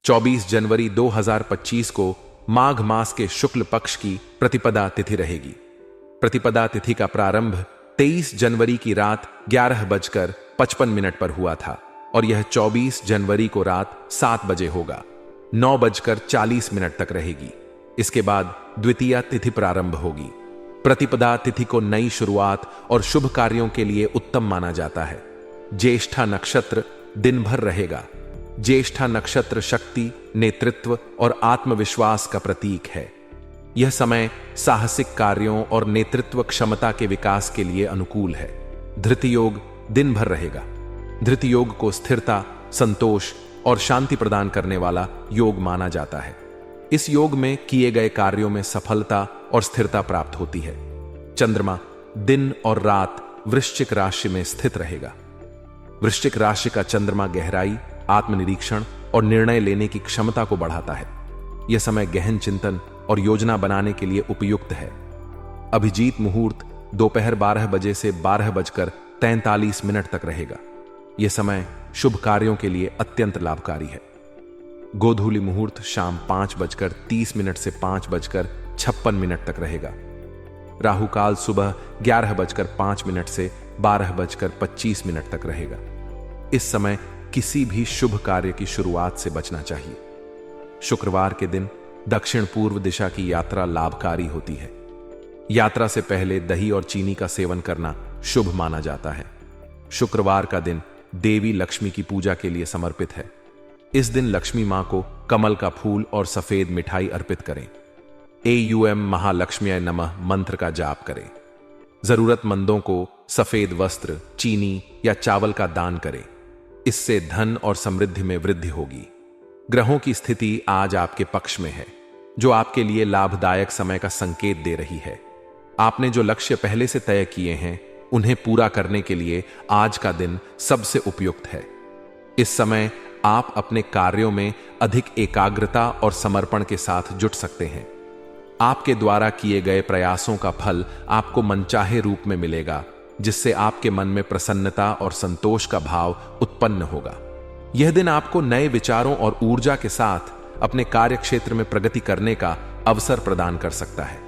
24 जनवरी 2025 को माघ मास के शुक्ल पक्ष की प्रतिपदा तिथि रहेगी। प्रतिपदा तिथि का प्रारंभ 23 जनवरी की रात 11:55 पर हुआ था और यह 24 जनवरी को रात 7 बजे होगा, 9:40 तक रहेगी। इसके बाद द्वितीया तिथि प्रारंभ होगी। प्रतिपदा तिथि को नई शुरुआत और शुभ कार्यों के लिए उत्तम माना जाता है। ज्येष्ठा नक्षत्र दिन भर रहेगा। ज्येष्ठा नक्षत्र शक्ति, नेतृत्व और आत्मविश्वास का प्रतीक है। यह समय साहसिक कार्यों और नेतृत्व क्षमता के विकास के लिए अनुकूल है। धृति योग दिन भर रहेगा। धृति योग को स्थिरता, संतोष और शांति प्रदान करने वाला योग माना जाता है। इस योग में किए गए कार्यों में सफलता और स्थिरता प्राप्त होती है। चंद्रमा दिन और रात वृश्चिक राशि में स्थित रहेगा। वृश्चिक राशि का चंद्रमा गहराई, आत्मनिरीक्षण और निर्णय लेने की क्षमता को बढ़ाता है। यह समय गहन चिंतन और योजना बनाने के लिए उपयुक्त है। अभिजीत मुहूर्त दोपहर 12 बजे से 12:43 तक रहेगा। यह समय शुभ कार्यों के लिए अत्यंत लाभकारी है। गोधूली मुहूर्त शाम 5:30 से 5:56 तक रहेगा। राहु काल सुबह 11:05 से 12:25 तक रहेगा। इस समय किसी भी शुभ कार्य की शुरुआत से बचना चाहिए। शुक्रवार के दिन दक्षिण पूर्व दिशा की यात्रा लाभकारी होती है। यात्रा से पहले दही और चीनी का सेवन करना शुभ माना जाता है। शुक्रवार का दिन देवी लक्ष्मी की पूजा के लिए समर्पित है। इस दिन लक्ष्मी मां को कमल का फूल और सफेद मिठाई अर्पित करें। AUM महालक्ष्म्याय नमः मंत्र का जाप करें। जरूरतमंदों को सफेद वस्त्र, चीनी या चावल का दान करें। इससे धन और समृद्धि में वृद्धि होगी। ग्रहों की स्थिति आज आपके पक्ष में है, जो आपके लिए लाभदायक समय का संकेत दे रही है। आपने जो लक्ष्य पहले से तय किए हैं, उन्हें पूरा करने के लिए आज का दिन सबसे उपयुक्त है। इस समय आप अपने कार्यों में अधिक एकाग्रता और समर्पण के साथ जुट सकते हैं। आपके द्वारा किए गए प्रयासों का फल आपको मनचाहे रूप में मिलेगा, जिससे आपके मन में प्रसन्नता और संतोष का भाव उत्पन्न होगा। यह दिन आपको नए विचारों और ऊर्जा के साथ अपने कार्य क्षेत्र में प्रगति करने का अवसर प्रदान कर सकता है।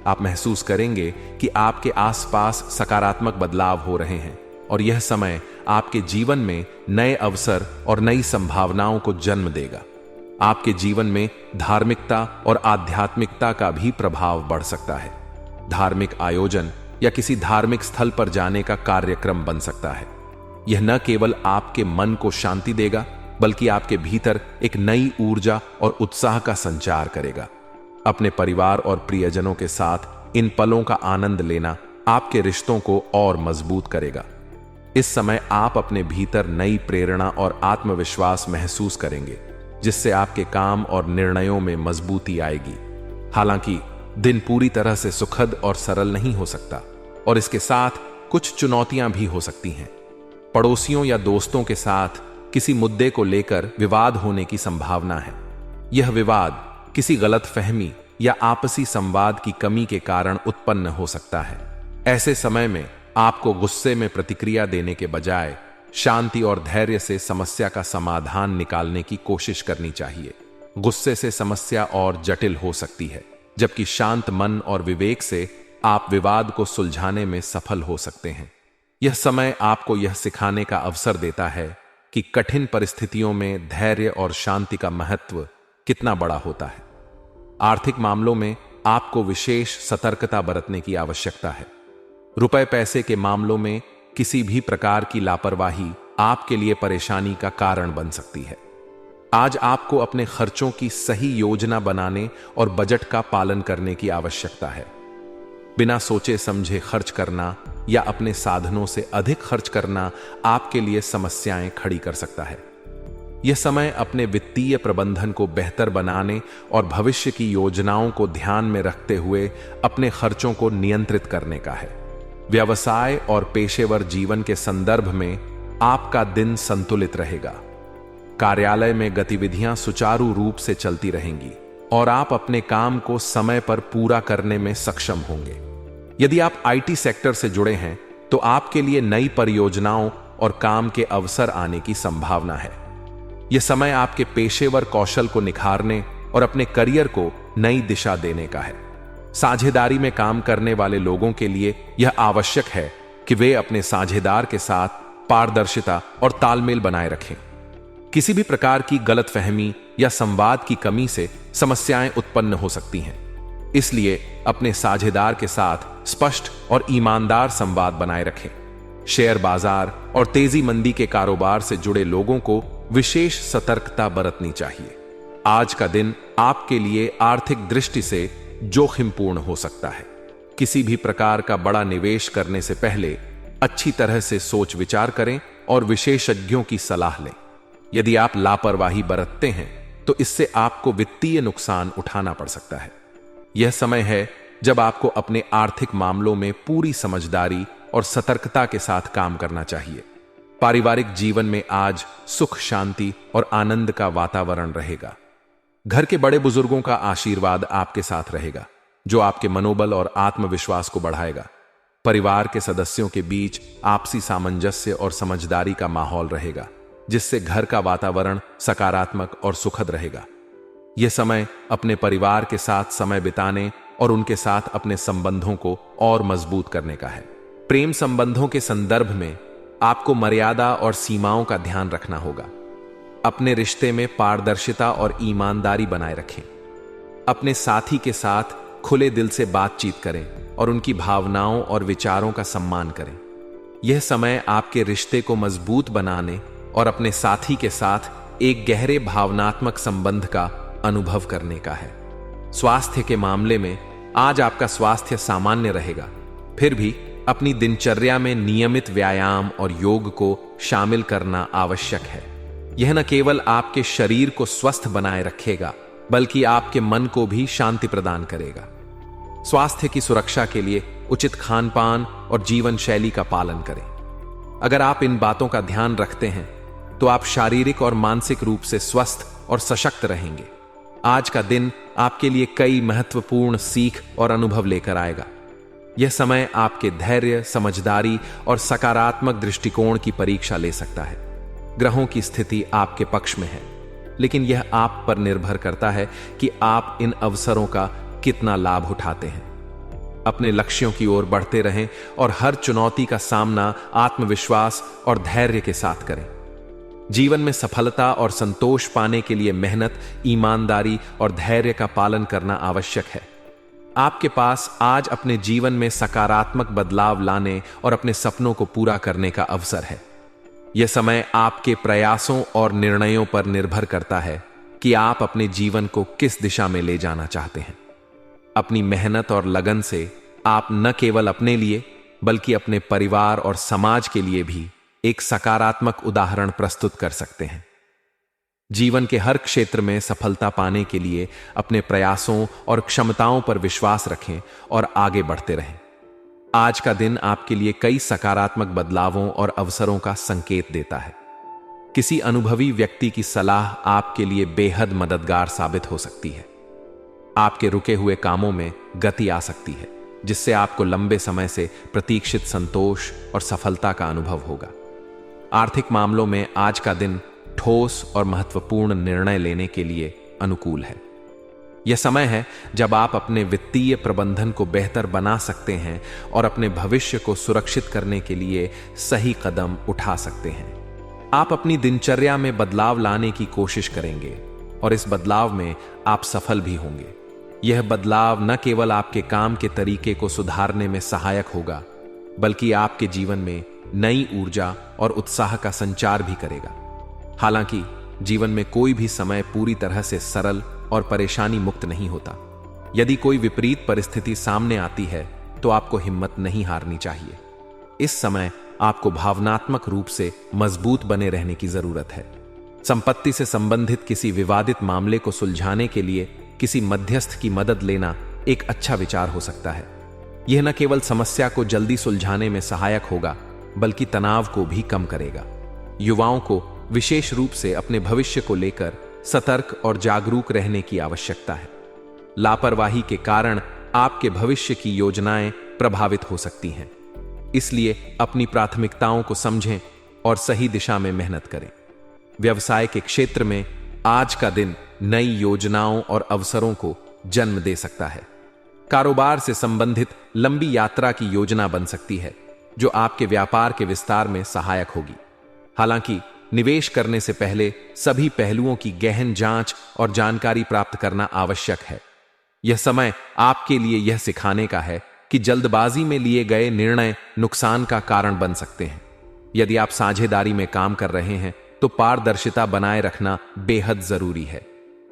आप महसूस करेंगे कि आपके आसपास सकारात्मक बदलाव हो रहे हैं और यह समय आपके जीवन में नए अवसर और नई संभावनाओं को जन्म देगा। आपके जीवन में धार्मिकता और आध्यात्मिकता का भी प्रभाव बढ़ सकता है। धार्मिक आयोजन या किसी धार्मिक स्थल पर जाने का कार्यक्रम बन सकता है। यह न केवल आपके मन को शांति देगा, बल्कि आपके भीतर एक नई ऊर्जा और उत्साह का संचार करेगा। अपने परिवार और प्रियजनों के साथ इन पलों का आनंद लेना आपके रिश्तों को और मजबूत करेगा। इस समय आप अपने भीतर नई प्रेरणा और आत्मविश्वास महसूस करेंगे, जिससे आपके काम और निर्णयों में मजबूती आएगी। हालांकि दिन पूरी तरह से सुखद और सरल नहीं हो सकता और इसके साथ कुछ चुनौतियां भी हो सकती हैं। पड़ोसियों या दोस्तों के साथ किसी मुद्दे को लेकर विवाद होने की संभावना है। यह विवाद किसी गलतफहमी या आपसी संवाद की कमी के कारण उत्पन्न हो सकता है। ऐसे समय में आपको गुस्से में प्रतिक्रिया देने के बजाय शांति और धैर्य से समस्या का समाधान निकालने की कोशिश करनी चाहिए। गुस्से से समस्या और जटिल हो सकती है, जबकि शांत मन और विवेक से आप विवाद को सुलझाने में सफल हो सकते हैं। यह समय आपको यह सिखाने का अवसर देता है कि कठिन परिस्थितियों में धैर्य और शांति का महत्व कितना बड़ा होता है। आर्थिक मामलों में आपको विशेष सतर्कता बरतने की आवश्यकता है। रुपए पैसे के मामलों में किसी भी प्रकार की लापरवाही आपके लिए परेशानी का कारण बन सकती है। आज आपको अपने खर्चों की सही योजना बनाने और बजट का पालन करने की आवश्यकता है। बिना सोचे समझे खर्च करना या अपने साधनों से अधिक खर्च करना आपके लिए समस्याएं खड़ी कर सकता है। यह समय अपने वित्तीय प्रबंधन को बेहतर बनाने और भविष्य की योजनाओं को ध्यान में रखते हुए अपने खर्चों को नियंत्रित करने का है। व्यवसाय और पेशेवर जीवन के संदर्भ में आपका दिन संतुलित रहेगा। कार्यालय में गतिविधियां सुचारू रूप से चलती रहेंगी और आप अपने काम को समय पर पूरा करने में सक्षम होंगे। यदि आप IT सेक्टर से जुड़े हैं, तो आपके लिए नई परियोजनाओं और काम के अवसर आने की संभावना है। यह समय आपके पेशेवर कौशल को निखारने और अपने करियर को नई दिशा देने का है। साझेदारी में काम करने वाले लोगों के लिए यह आवश्यक है कि वे अपने साझेदार के साथ पारदर्शिता और तालमेल बनाए रखें। किसी भी प्रकार की गलतफहमी या संवाद की कमी से समस्याएं उत्पन्न हो सकती हैं। इसलिए अपने साझेदार के साथ स्पष्ट और ईमानदार संवाद बनाए रखें। शेयर बाजार और तेजी मंदी के कारोबार से जुड़े लोगों को विशेष सतर्कता बरतनी चाहिए। आज का दिन आपके लिए आर्थिक दृष्टि से जोखिमपूर्ण हो सकता है। किसी भी प्रकार का बड़ा निवेश करने से पहले अच्छी तरह से सोच विचार करें और विशेषज्ञों की सलाह लें। यदि आप लापरवाही बरतते हैं तो इससे आपको वित्तीय नुकसान उठाना पड़ सकता है। यह समय है जब आपको अपने आर्थिक मामलों में पूरी समझदारी और सतर्कता के साथ काम करना चाहिए। पारिवारिक जीवन में आज सुख, शांति और आनंद का वातावरण रहेगा। घर के बड़े बुजुर्गों का आशीर्वाद आपके साथ रहेगा, जो आपके मनोबल और आत्मविश्वास को बढ़ाएगा। परिवार के सदस्यों के बीच आपसी सामंजस्य और समझदारी का माहौल रहेगा, जिससे घर का वातावरण सकारात्मक और सुखद रहेगा। यह समय अपने परिवार के साथ समय बिताने और उनके साथ अपने संबंधों को और मजबूत करने का है। प्रेम संबंधों के संदर्भ में आपको मर्यादा और सीमाओं का ध्यान रखना होगा। अपने रिश्ते में पारदर्शिता और ईमानदारी बनाए रखें। अपने साथी के साथ खुले दिल से बातचीत करें और उनकी भावनाओं और विचारों का सम्मान करें। यह समय आपके रिश्ते को मजबूत बनाने और अपने साथी के साथ एक गहरे भावनात्मक संबंध का अनुभव करने का है। स्वास्थ्य के मामले में आज आपका स्वास्थ्य सामान्य रहेगा। फिर भी अपनी दिनचर्या में नियमित व्यायाम और योग को शामिल करना आवश्यक है। यह न केवल आपके शरीर को स्वस्थ बनाए रखेगा, बल्कि आपके मन को भी शांति प्रदान करेगा। स्वास्थ्य की सुरक्षा के लिए उचित खान-पान और जीवन शैली का पालन करें। अगर आप इन बातों का ध्यान रखते हैं तो आप शारीरिक और मानसिक रूप से स्वस्थ और सशक्त रहेंगे। आज का दिन आपके लिए कई महत्वपूर्ण सीख और अनुभव लेकर आएगा। यह समय आपके धैर्य, समझदारी और सकारात्मक दृष्टिकोण की परीक्षा ले सकता है। ग्रहों की स्थिति आपके पक्ष में है, लेकिन यह आप पर निर्भर करता है कि आप इन अवसरों का कितना लाभ उठाते हैं। अपने लक्ष्यों की ओर बढ़ते रहें और हर चुनौती का सामना आत्मविश्वास और धैर्य के साथ करें। जीवन में सफलता और संतोष पाने के लिए मेहनत, ईमानदारी और धैर्य का पालन करना आवश्यक है। आपके पास आज अपने जीवन में सकारात्मक बदलाव लाने और अपने सपनों को पूरा करने का अवसर है। यह समय आपके प्रयासों और निर्णयों पर निर्भर करता है कि आप अपने जीवन को किस दिशा में ले जाना चाहते हैं। अपनी मेहनत और लगन से आप न केवल अपने लिए बल्कि अपने परिवार और समाज के लिए भी एक सकारात्मक उदाहरण प्रस्तुत कर सकते हैं। जीवन के हर क्षेत्र में सफलता पाने के लिए अपने प्रयासों और क्षमताओं पर विश्वास रखें और आगे बढ़ते रहें। आज का दिन आपके लिए कई सकारात्मक बदलावों और अवसरों का संकेत देता है। किसी अनुभवी व्यक्ति की सलाह आपके लिए बेहद मददगार साबित हो सकती है। आपके रुके हुए कामों में गति आ सकती है, जिससे आपको लंबे समय से प्रतीक्षित संतोष और सफलता का अनुभव होगा। आर्थिक मामलों में आज का दिन ठोस और महत्वपूर्ण निर्णय लेने के लिए अनुकूल है। यह समय है जब आप अपने वित्तीय प्रबंधन को बेहतर बना सकते हैं और अपने भविष्य को सुरक्षित करने के लिए सही कदम उठा सकते हैं। आप अपनी दिनचर्या में बदलाव लाने की कोशिश करेंगे और इस बदलाव में आप सफल भी होंगे। यह बदलाव न केवल आपके काम के तरीके को सुधारने में सहायक होगा, बल्कि आपके जीवन में नई ऊर्जा और उत्साह का संचार भी करेगा। हालांकि जीवन में कोई भी समय पूरी तरह से सरल और परेशानी मुक्त नहीं होता। यदि कोई विपरीत परिस्थिति सामने आती है तो आपको हिम्मत नहीं हारनी चाहिए। इस समय आपको भावनात्मक रूप से मजबूत बने रहने की जरूरत है। संपत्ति से संबंधित किसी विवादित मामले को सुलझाने के लिए किसी मध्यस्थ की मदद लेना एक अच्छा विचार हो सकता है। यह न केवल समस्या को जल्दी सुलझाने में सहायक होगा, बल्कि तनाव को भी कम करेगा। युवाओं को विशेष रूप से अपने भविष्य को लेकर सतर्क और जागरूक रहने की आवश्यकता है। लापरवाही के कारण आपके भविष्य की योजनाएं प्रभावित हो सकती हैं। इसलिए अपनी प्राथमिकताओं को समझें और सही दिशा में मेहनत करें। व्यवसाय के क्षेत्र में आज का दिन नई योजनाओं और अवसरों को जन्म दे सकता है। कारोबार से संबंधित लंबी यात्रा की योजना बन सकती है, जो आपके व्यापार के विस्तार में सहायक होगी। हालांकि निवेश करने से पहले सभी पहलुओं की गहन जांच और जानकारी प्राप्त करना आवश्यक है। यह समय आपके लिए यह सिखाने का है कि जल्दबाजी में लिए गए निर्णय नुकसान का कारण बन सकते हैं। यदि आप साझेदारी में काम कर रहे हैं तो पारदर्शिता बनाए रखना बेहद जरूरी है।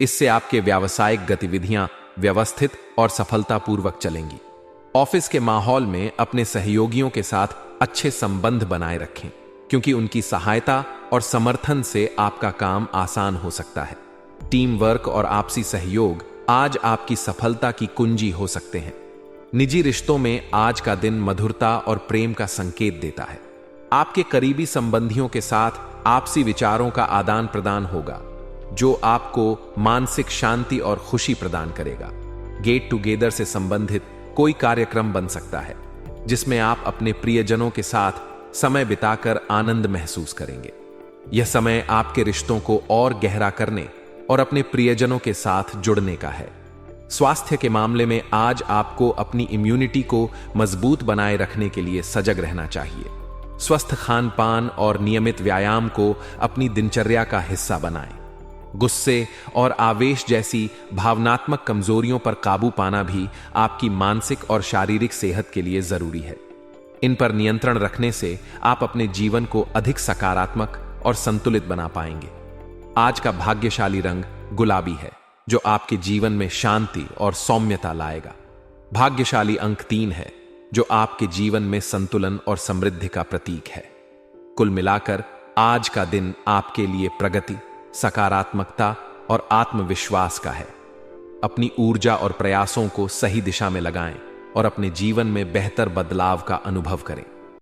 इससे आपके व्यावसायिक गतिविधियां व्यवस्थित और सफलतापूर्वक चलेंगी। ऑफिस के माहौल में अपने सहयोगियों के साथ अच्छे संबंध बनाए रखें, क्योंकि उनकी सहायता और समर्थन से आपका काम आसान हो सकता है। टीम वर्क और आपसी सहयोग आज आपकी सफलता की कुंजी हो सकते हैं। निजी रिश्तों में आज का दिन मधुरता और प्रेम का संकेत देता है। आपके करीबी संबंधियों के साथ आपसी विचारों का आदान प्रदान होगा, जो आपको मानसिक शांति और खुशी प्रदान करेगा। गेट टुगेदर से संबंधित कोई कार्यक्रम बन सकता है, जिसमें आप अपने प्रियजनों के साथ समय बिताकर आनंद महसूस करेंगे। यह समय आपके रिश्तों को और गहरा करने और अपने प्रियजनों के साथ जुड़ने का है। स्वास्थ्य के मामले में आज आपको अपनी इम्यूनिटी को मजबूत बनाए रखने के लिए सजग रहना चाहिए। स्वस्थ खान पान और नियमित व्यायाम को अपनी दिनचर्या का हिस्सा बनाएं। गुस्से और आवेश जैसी भावनात्मक कमजोरियों पर काबू पाना भी आपकी मानसिक और शारीरिक सेहत के लिए जरूरी है। इन पर नियंत्रण रखने से आप अपने जीवन को अधिक सकारात्मक और संतुलित बना पाएंगे। आज का भाग्यशाली रंग गुलाबी है, जो आपके जीवन में शांति और सौम्यता लाएगा। भाग्यशाली अंक 3 है, जो आपके जीवन में संतुलन और समृद्धि का प्रतीक है। कुल मिलाकर आज का दिन आपके लिए प्रगति, सकारात्मकता और आत्मविश्वास का है। अपनी ऊर्जा और प्रयासों को सही दिशा में लगाएं और अपने जीवन में बेहतर बदलाव का अनुभव करें।